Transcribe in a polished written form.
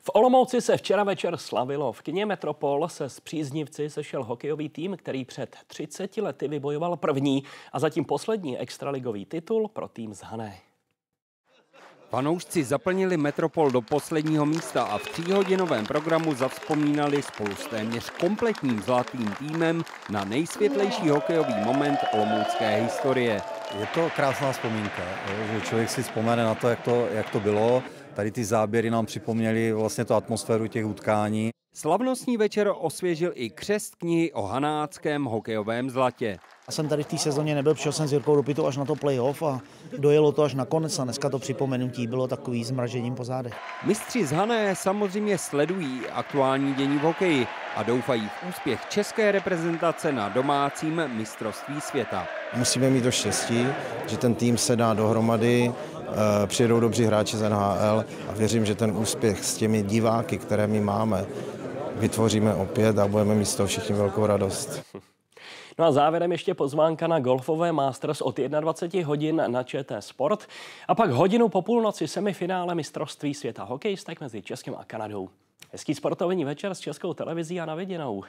V Olomouci se včera večer slavilo. V kině Metropol se s příznivci sešel hokejový tým, který před 30 lety vybojoval první a zatím poslední extraligový titul pro tým z Hané. Fanoušci zaplnili Metropol do posledního místa a v 3hodinovém programu zavzpomínali spolu s téměř kompletním zlatým týmem na nejsvětlejší hokejový moment olomoucké historie. Je to krásná vzpomínka, že člověk si vzpomene na to, jak to bylo. Tady ty záběry nám připomněly vlastně tu atmosféru těch utkání. Slavnostní večer osvěžil i křest knihy o hanáckém hokejovém zlatě. Já jsem tady v té sezóně nebyl, přišel jsem s Jirkou do Pitu až na to playoff a dojelo to až na konec a dneska to připomenutí bylo takový zmražením po zádech. Mistři z Hané samozřejmě sledují aktuální dění v hokeji a doufají v úspěch české reprezentace na domácím mistrovství světa. Musíme mít to štěstí, že ten tým se dá dohromady, přijedou dobří hráči z NHL a věřím, že ten úspěch s těmi diváky, které my máme, vytvoříme opět a budeme mít z toho všichni velkou radost. No a závěrem ještě pozvánka na golfové Masters od 21 hodin na ČT Sport a pak hodinu po půlnoci semifinále mistrovství světa hokejistek mezi Českem a Kanadou. Hezký sportovní večer s Českou televizí a na viděnou.